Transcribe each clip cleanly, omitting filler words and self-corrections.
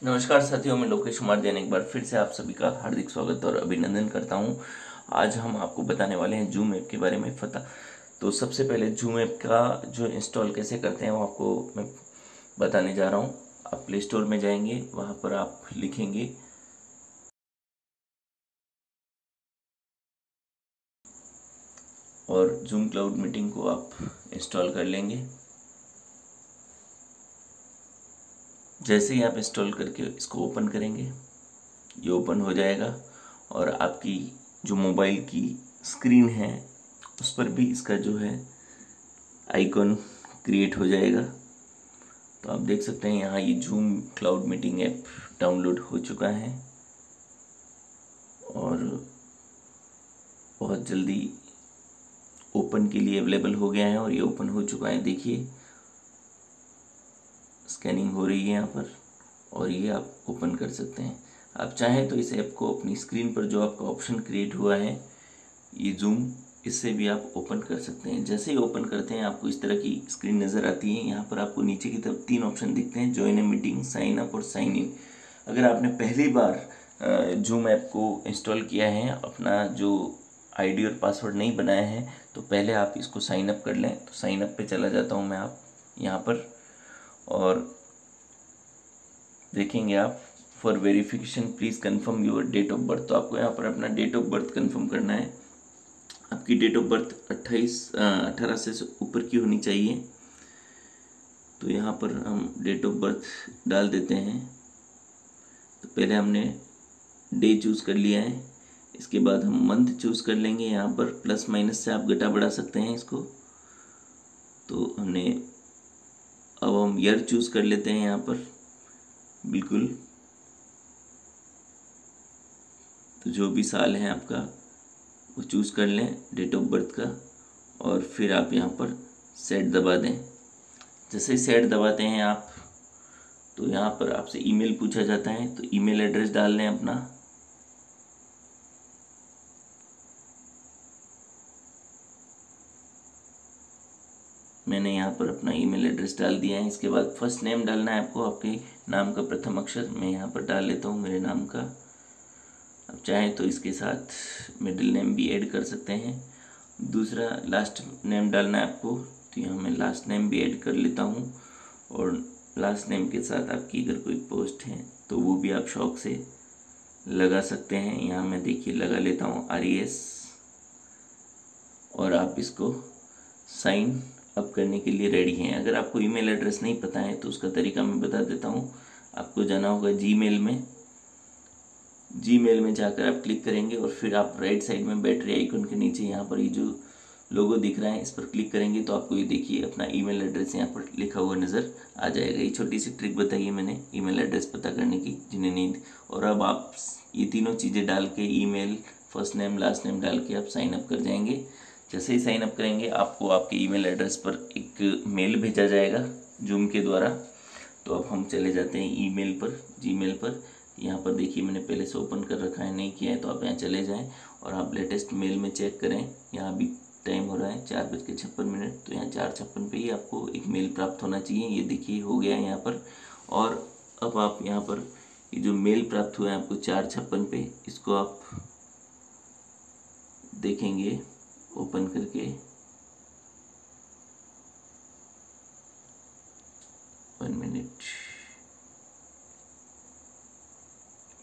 नमस्कार साथियों, मैं लोकेश कुमार जैन एक बार फिर से आप सभी का हार्दिक स्वागत और अभिनंदन करता हूं। आज हम आपको बताने वाले हैं जूम ऐप के बारे में पता। तो सबसे पहले जूम ऐप का जो इंस्टॉल कैसे करते हैं वो आपको मैं बताने जा रहा हूं। आप प्ले स्टोर में जाएंगे, वहां पर आप लिखेंगे और जूम क्लाउड मीटिंग को आप इंस्टॉल कर लेंगे। जैसे ही आप इंस्टॉल करके इसको ओपन करेंगे, ये ओपन हो जाएगा और आपकी जो मोबाइल की स्क्रीन है उस पर भी इसका जो है आइकॉन क्रिएट हो जाएगा। तो आप देख सकते हैं यहाँ ये zoom cloud meeting app download हो चुका है और बहुत जल्दी ओपन के लिए अवेलेबल हो गया है और ये ओपन हो चुका है। देखिए स्कैनिंग हो रही है यहाँ पर और ये आप ओपन कर सकते हैं। आप चाहें तो इस ऐप को अपनी स्क्रीन पर जो आपका ऑप्शन क्रिएट हुआ है ये जूम, इससे भी आप ओपन कर सकते हैं। जैसे ही ओपन करते हैं आपको इस तरह की स्क्रीन नज़र आती है। यहाँ पर आपको नीचे की तरफ 3 ऑप्शन दिखते हैं, join a meeting, sign up और साइन इन। अगर आपने पहली बार जूम ऐप को इंस्टॉल किया है, अपना जो आईडी और पासवर्ड नहीं बनाया है, तो पहले आप इसको साइन अप कर लें। तो साइन अप पे चला जाता हूँ मैं आप यहाँ पर और देखेंगे आप for verification please confirm your date of birth. तो आपको यहाँ पर अपना डेट ऑफ बर्थ कंफर्म करना है। आपकी डेट ऑफ बर्थ 18 से ऊपर की होनी चाहिए। तो यहाँ पर हम डेट ऑफ बर्थ डाल देते हैं। तो पहले हमने डे चूज़ कर लिया है, इसके बाद हम मंथ चूज़ कर लेंगे। यहाँ पर प्लस माइनस से आप घटा बढ़ा सकते हैं इसको। तो हमने अब हम ईयर चूज़ कर लेते हैं यहाँ पर बिल्कुल। तो जो भी साल है आपका वो चूज़ कर लें डेट ऑफ बर्थ का और फिर आप यहाँ पर सेट दबा दें। जैसे ही सेट दबाते हैं आप तो यहाँ पर आपसे ईमेल पूछा जाता है, तो ईमेल एड्रेस डाल लें अपना। मैंने यहाँ पर अपना ईमेल एड्रेस डाल दिया है। इसके बाद फर्स्ट नेम डालना है आपको, आपके नाम का प्रथम अक्षर। मैं यहाँ पर डाल लेता हूँ मेरे नाम का। अब चाहें तो इसके साथ मिडिल नेम भी ऐड कर सकते हैं। दूसरा लास्ट नेम डालना है आपको, तो यहाँ मैं लास्ट नेम भी ऐड कर लेता हूँ। और लास्ट नेम के साथ आपकी अगर कोई पोस्ट है तो वो भी आप शौक से लगा सकते हैं। यहाँ मैं देखिए लगा लेता हूँ RES और आप इसको साइन अप करने के लिए रेडी हैं। अगर आपको ईमेल एड्रेस नहीं पता है तो उसका तरीका मैं बता देता हूँ। आपको जाना होगा जीमेल में जाकर आप क्लिक करेंगे और फिर आप राइट साइड में बैटरी आइकन के नीचे यहाँ पर ये जो लोगो दिख रहा है इस पर क्लिक करेंगे तो आपको ये देखिए अपना ईमेल एड्रेस यहाँ पर लिखा हुआ नज़र आ जाएगा। ये छोटी सी ट्रिक बताई है मैंने ईमेल एड्रेस पता करने की जिन्हें नहीं। और अब आप ये तीनों चीज़ें डाल के email, first name, last name डाल के आप साइन अप कर जाएंगे। जैसे ही साइन अप करेंगे आपको आपके ईमेल एड्रेस पर एक मेल भेजा जाएगा जूम के द्वारा। तो अब हम चले जाते हैं ईमेल पर, जीमेल पर। यहाँ पर देखिए मैंने पहले से ओपन कर रखा है, नहीं किया है तो आप यहाँ चले जाएं और आप लेटेस्ट मेल में चेक करें। यहाँ भी टाइम हो रहा है 4:56। तो यहाँ 4:56 पे ही आपको एक मेल प्राप्त होना चाहिए। ये देखिए हो गया है यहाँ पर। और अब आप यहाँ पर ये जो मेल प्राप्त हुआ है आपको 4:56 पे, इसको आप देखेंगे ओपन करके। 1 मिनट,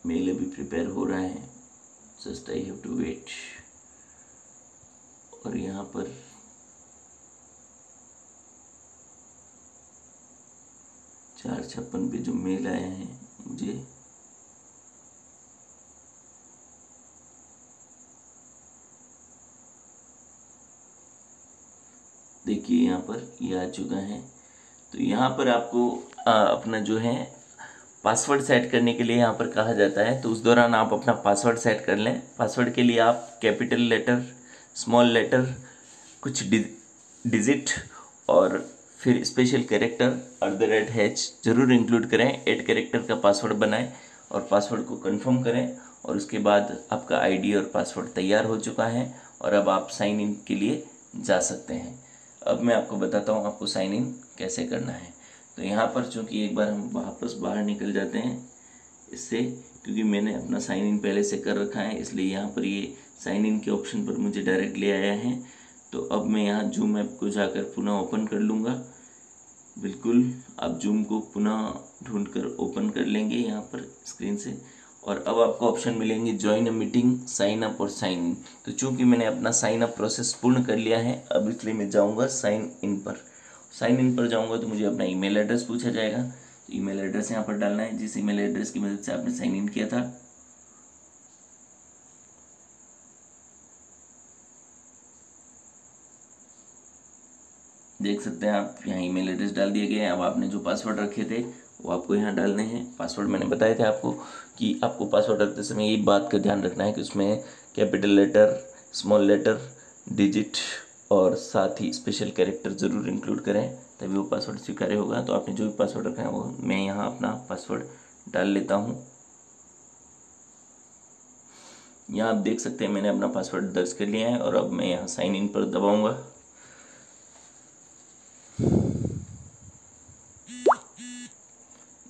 मेल अभी प्रिपेयर हो रहा है, just I have to wait. और यहाँ पर चार छप्पन पे जो मेल आया है मुझे, देखिए यहाँ पर ये आ चुका है। तो यहाँ पर आपको अपना जो है पासवर्ड सेट करने के लिए यहाँ पर कहा जाता है। तो उस दौरान आप अपना पासवर्ड सेट कर लें। पासवर्ड के लिए आप कैपिटल लेटर, स्मॉल लेटर, कुछ डिजिट और फिर स्पेशल कैरेक्टर @H ज़रूर इंक्लूड करें। 8 कैरेक्टर का पासवर्ड बनाएं और पासवर्ड को कंफर्म करें। और उसके बाद आपका आईडी और पासवर्ड तैयार हो चुका है और अब आप साइन इन के लिए जा सकते हैं। अब मैं आपको बताता हूँ आपको साइन इन कैसे करना है। तो यहाँ पर चूँकि एक बार हम वापस बाहर निकल जाते हैं, इससे, क्योंकि मैंने अपना साइन इन पहले से कर रखा है, इसलिए यहाँ पर ये साइन इन के ऑप्शन पर मुझे डायरेक्ट ले आया है। तो अब मैं यहाँ जूम ऐप को जाकर पुनः ओपन कर लूँगा। बिल्कुल आप जूम को पुनः ढूंढकर ओपन कर लेंगे यहाँ पर स्क्रीन से, और अब आपको ऑप्शन मिलेंगे join a meeting, sign up और साइन इन। तो चूंकि मैंने अपना साइन अप प्रोसेस पूर्ण कर लिया है, अब इसलिए मैं जाऊँगा साइन इन पर। साइन इन पर जाऊँगा तो मुझे अपना ईमेल एड्रेस पूछा जाएगा। तो ईमेल एड्रेस यहाँ पर डालना है, जिस ईमेल एड्रेस की मदद से आपने साइन इन किया था। देख सकते हैं आप, यहाँ ईमेल एड्रेस डाल दिया गया है। अब आपने जो पासवर्ड रखे थे वो आपको यहाँ डालने हैं। पासवर्ड मैंने बताया था आपको कि आपको पासवर्ड रखते समय ये बात का ध्यान रखना है कि उसमें capital letter, small letter, digit और साथ ही स्पेशल कैरेक्टर ज़रूर इंक्लूड करें, तभी वो पासवर्ड स्वीकार्य होगा। तो आपने जो भी पासवर्ड रखा है वो मैं यहाँ अपना पासवर्ड डाल लेता हूँ। यहाँ आप देख सकते हैं मैंने अपना पासवर्ड दर्ज कर लिया है, और अब मैं यहाँ साइन इन पर दबाऊँगा।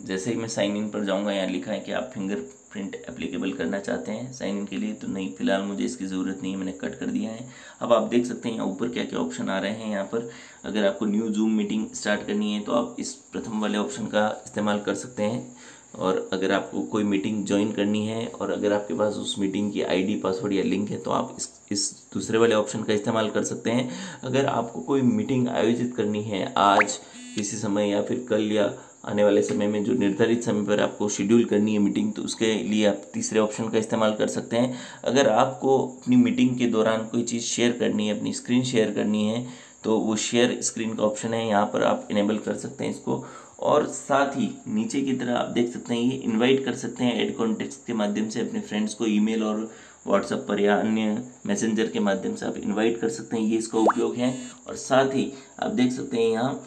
जैसे ही मैं साइन इन पर जाऊंगा, यहाँ लिखा है कि आप फिंगरप्रिंट एप्लीकेबल करना चाहते हैं साइन इन के लिए। तो नहीं, फिलहाल मुझे इसकी ज़रूरत नहीं है, मैंने कट कर दिया है। अब आप देख सकते हैं यहाँ ऊपर क्या क्या ऑप्शन आ रहे हैं। यहाँ पर अगर आपको न्यू जूम मीटिंग स्टार्ट करनी है तो आप इस प्रथम वाले ऑप्शन का इस्तेमाल कर सकते हैं, और अगर आपको कोई मीटिंग ज्वाइन करनी है और अगर आपके पास उस मीटिंग की आईडी, पासवर्ड या लिंक है तो आप इस दूसरे वाले ऑप्शन का इस्तेमाल कर सकते हैं। अगर आपको कोई मीटिंग आयोजित करनी है आज किसी समय या फिर कल या आने वाले समय में, जो निर्धारित समय पर आपको शेड्यूल करनी है मीटिंग, तो उसके लिए आप तीसरे ऑप्शन का इस्तेमाल कर सकते हैं। अगर आपको अपनी मीटिंग के दौरान कोई चीज़ शेयर करनी है, अपनी स्क्रीन शेयर करनी है, तो वो शेयर स्क्रीन का ऑप्शन है, यहाँ पर आप इनेबल कर सकते हैं इसको। और साथ ही नीचे की तरह आप देख सकते हैं ये इनवाइट कर सकते हैं ऐड कॉन्टेक्ट्स के माध्यम से अपने फ्रेंड्स को ईमेल और व्हाट्सएप पर या अन्य मैसेंजर के माध्यम से आप इनवाइट कर सकते हैं, ये इसका उपयोग है। और साथ ही आप देख सकते हैं यहाँ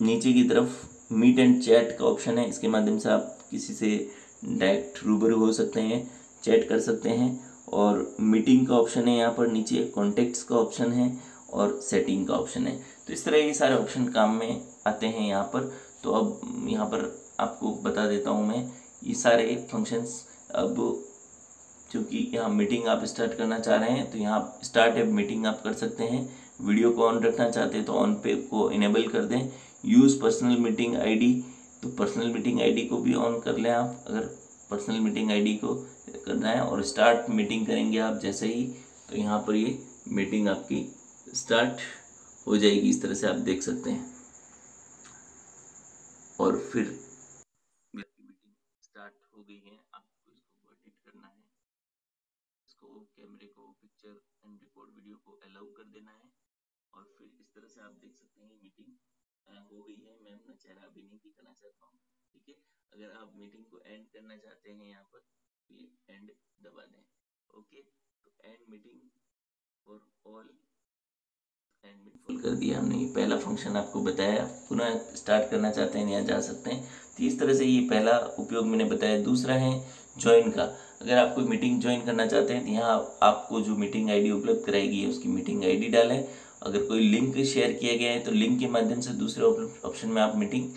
नीचे की तरफ मीट एंड चैट का ऑप्शन है, इसके माध्यम से आप किसी से डायरेक्ट रूबरू हो सकते हैं, चैट कर सकते हैं। और मीटिंग का ऑप्शन है यहाँ पर नीचे, कॉन्टेक्ट्स का ऑप्शन है और सेटिंग का ऑप्शन है। तो इस तरह ये सारे ऑप्शन काम में आते हैं यहाँ पर। तो अब यहाँ पर आपको बता देता हूँ मैं ये सारे फंक्शंस। अब क्योंकि यहाँ मीटिंग आप स्टार्ट करना चाह रहे हैं तो यहाँ स्टार्ट ऐप मीटिंग आप कर सकते हैं। वीडियो को ऑन रखना चाहते हैं तो ऑन पे को इनेबल कर दें। यूज़ पर्सनल मीटिंग आईडी, तो पर्सनल मीटिंग आईडी को भी ऑन कर लें आप, अगर पर्सनल मीटिंग आईडी को करना है। और स्टार्ट मीटिंग करेंगे आप जैसे ही, तो यहाँ पर ये मीटिंग आपकी स्टार्ट हो जाएगी। इस तरह से आप देख सकते हैं। और फिर मीटिंग स्टार्ट हो गई है, आपको इसको एडिट करना है, इसको कैमरे को पिक्चर एंड रिकॉर्ड वीडियो को अलाउ कर देना है। और फिर इस तरह से आप देख सकते हैं मीटिंग हो गई है। मैं अपना चेहरा अभी नहीं दिखाना चाहता हूँ, ठीक है। अगर आप मीटिंग को एंड करना चाहते हैं यहाँ पर तो ये एंड दबा दें, ओके। तो and meeting for all, and कर दिया हमने। ये पहला फंक्शन आपको बताया। पुनः स्टार्ट करना चाहते हैं यहाँ जा सकते हैं। तो इस तरह से ये पहला उपयोग मैंने बताया। दूसरा है ज्वाइन का। अगर आप कोई मीटिंग ज्वाइन करना चाहते हैं तो यहाँ आपको जो मीटिंग आईडी उपलब्ध कराएगी उसकी मीटिंग आईडी डालें। अगर कोई लिंक शेयर किया गया है तो लिंक के माध्यम से दूसरे ऑप्शन में आप मीटिंग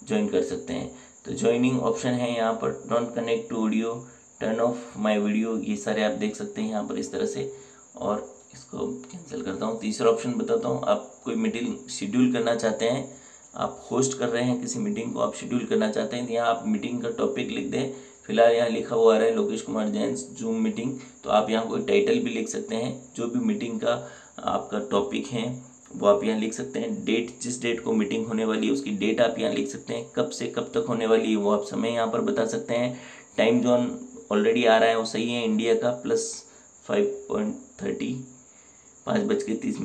ज्वाइन कर सकते हैं। तो ज्वाइनिंग ऑप्शन है यहाँ पर, don't connect to audio, turn off my video, ये सारे आप देख सकते हैं यहाँ पर इस तरह से। और इसको कैंसिल करता हूँ। तीसरा ऑप्शन बताता हूँ, आप कोई मीटिंग शेड्यूल करना चाहते हैं, आप होस्ट कर रहे हैं किसी मीटिंग को, आप शेड्यूल करना चाहते हैं तो यहाँ आप मीटिंग का टॉपिक लिख दें। फिलहाल यहाँ लिखा हुआ आ रहा है लोकेश कुमार जैन जूम मीटिंग, तो आप यहाँ कोई टाइटल भी लिख सकते हैं। जो भी मीटिंग का आपका टॉपिक है वो आप यहाँ लिख सकते हैं। डेट, जिस डेट को मीटिंग होने वाली है उसकी डेट आप यहाँ लिख सकते हैं। कब से कब तक होने वाली है वो आप समय यहाँ पर बता सकते हैं। टाइम जोन ऑलरेडी आ रहा है वो सही है, इंडिया का +5:30, 5:30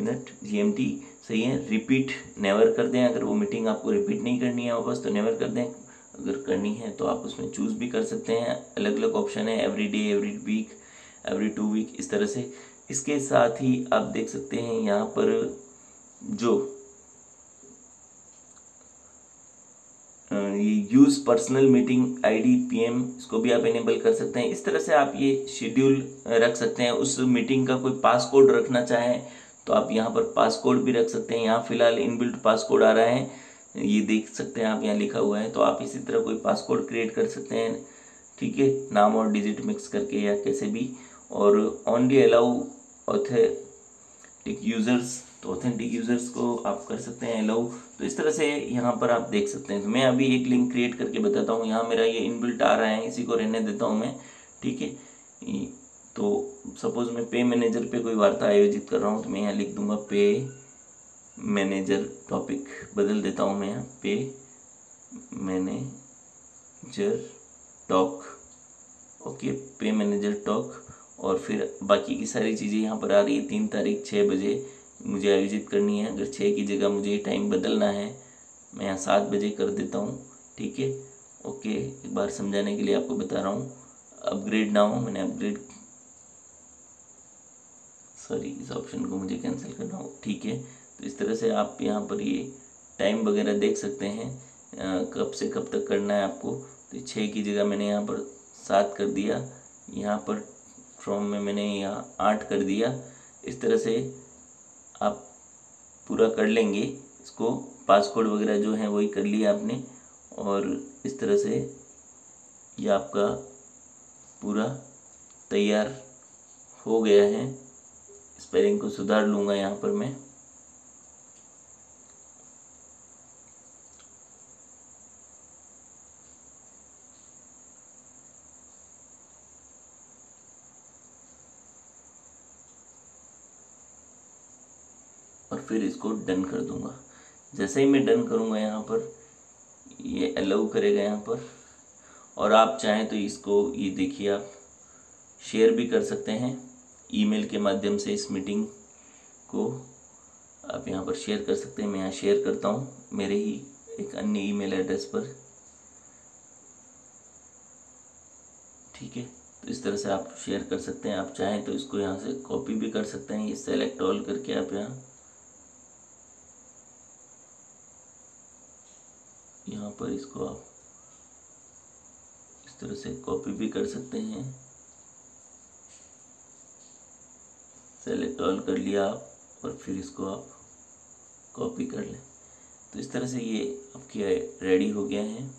GMT सही है। रिपीट नेवर कर दें, अगर वो मीटिंग आपको रिपीट नहीं करनी है वापस तो नेवर कर दें। अगर करनी है तो आप उसमें चूज़ भी कर सकते हैं। अलग अलग ऑप्शन है, every day, every week, every 2 week, इस तरह से। इसके साथ ही आप देख सकते हैं यहाँ पर जो ये use personal meeting ID PM, इसको भी आप इनेबल कर सकते हैं। इस तरह से आप ये शेड्यूल रख सकते हैं। उस मीटिंग का कोई पासकोड रखना चाहें तो आप यहाँ पर पासकोड भी रख सकते हैं। यहाँ फिलहाल इनबिल्ट पासकोड आ रहा है ये देख सकते हैं आप, यहाँ लिखा हुआ है। तो आप इसी तरह कोई पासकोड क्रिएट कर सकते हैं, ठीक है, नाम और डिजिट मिक्स करके या कैसे भी। और ओनली अलाउ ऑथेंटिक यूज़र्स, तो ऑथेंटिक यूज़र्स को आप कर सकते हैं अलाउ। तो इस तरह से यहाँ पर आप देख सकते हैं। तो मैं अभी एक लिंक क्रिएट करके बताता हूँ। यहाँ मेरा ये इनबिल्ट आ रहा है, इसी को रहने देता हूँ मैं, ठीक है। तो सपोज मैं पे मैनेजर पे कोई वार्ता आयोजित कर रहा हूँ, तो मैं यहाँ लिख दूंगा पे मैनेजर, टॉपिक बदल देता हूँ मैं यहाँ, पे मैनेजर टॉक, ओके, पे मैनेजर टॉक। और फिर बाकी की सारी चीज़ें यहाँ पर आ रही है। 3 तारीख 6 बजे मुझे आयोजित करनी है। अगर 6 की जगह मुझे टाइम बदलना है, मैं यहाँ 7 बजे कर देता हूँ, ठीक है, ओके। एक बार समझाने के लिए आपको बता रहा हूँ। अपग्रेड नाउ, मैंने अपग्रेड, सॉरी, इस ऑप्शन को मुझे कैंसिल करना हो, ठीक है। तो इस तरह से आप यहाँ पर ये टाइम वगैरह देख सकते हैं, कब से कब तक करना है आपको। तो 6 की जगह मैंने यहाँ पर 7 कर दिया, यहाँ पर फ्रॉम में मैंने यहाँ 8 कर दिया। इस तरह से आप पूरा कर लेंगे इसको। पासकोड वगैरह जो है वही कर लिया आपने, और इस तरह से ये आपका पूरा तैयार हो गया है। स्पेलिंग को सुधार लूँगा यहाँ पर मैं। और फिर इसको डन कर दूंगा। जैसे ही मैं डन करूंगा यहाँ पर ये अलाउ करेगा यहाँ पर। और आप चाहें तो इसको, ये देखिए, आप शेयर भी कर सकते हैं ईमेल के माध्यम से। इस मीटिंग को आप यहाँ पर शेयर कर सकते हैं। मैं यहाँ शेयर करता हूँ मेरे ही एक अन्य ईमेल एड्रेस पर, ठीक है। तो इस तरह से आप शेयर कर सकते हैं। आप चाहें तो इसको यहाँ से कॉपी भी कर सकते हैं, ये सेलेक्ट ऑल करके आप यहाँ पर इसको आप इस तरह से कॉपी भी कर सकते हैं। सेलेक्ट ऑल कर लिया आप, और फिर इसको आप कॉपी कर लें। तो इस तरह से ये आपके रेडी हो गया है।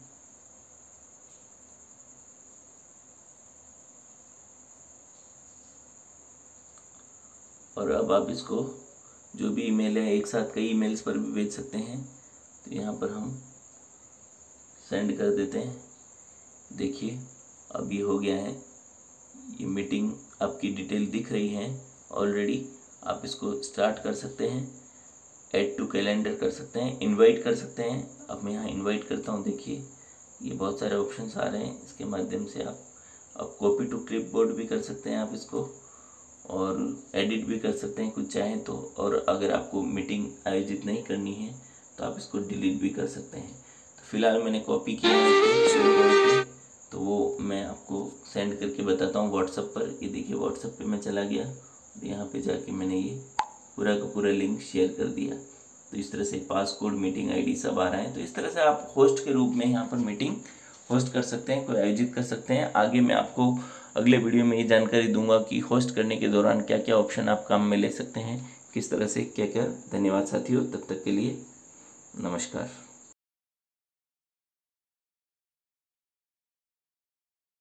और अब आप इसको, जो भी ईमेल है, एक साथ कई ईमेल्स पर भी भेज सकते हैं। तो यहाँ पर हम सेंड कर देते हैं। देखिए अब ये हो गया है। ये मीटिंग आपकी डिटेल दिख रही है ऑलरेडी। आप इसको स्टार्ट कर सकते हैं, ऐड टू कैलेंडर कर सकते हैं, इनवाइट कर सकते हैं। अब मैं यहाँ इनवाइट करता हूँ। देखिए ये बहुत सारे ऑप्शंस आ रहे हैं, इसके माध्यम से आप कॉपी टू क्लिपबोर्ड भी कर सकते हैं आप इसको, और एडिट भी कर सकते हैं कुछ चाहें तो। और अगर आपको मीटिंग आयोजित नहीं करनी है तो आप इसको डिलीट भी कर सकते हैं। तो फिलहाल मैंने कॉपी किया है, तो वो मैं आपको सेंड करके बताता हूँ व्हाट्सएप पर। ये देखिए व्हाट्सएप पे मैं चला गया, यहाँ पे जाके मैंने ये पूरा का पूरा लिंक शेयर कर दिया। तो इस तरह से पासकोड, मीटिंग आईडी सब आ रहा है। तो इस तरह से आप होस्ट के रूप में यहाँ पर मीटिंग होस्ट कर सकते हैं, कोई आयोजित कर सकते हैं। आगे मैं आपको अगले वीडियो में ये जानकारी दूंगा कि होस्ट करने के दौरान क्या क्या ऑप्शन आप काम में ले सकते हैं, किस तरह से क्या क्या। धन्यवाद साथियों, तब तक के लिए नमस्कार।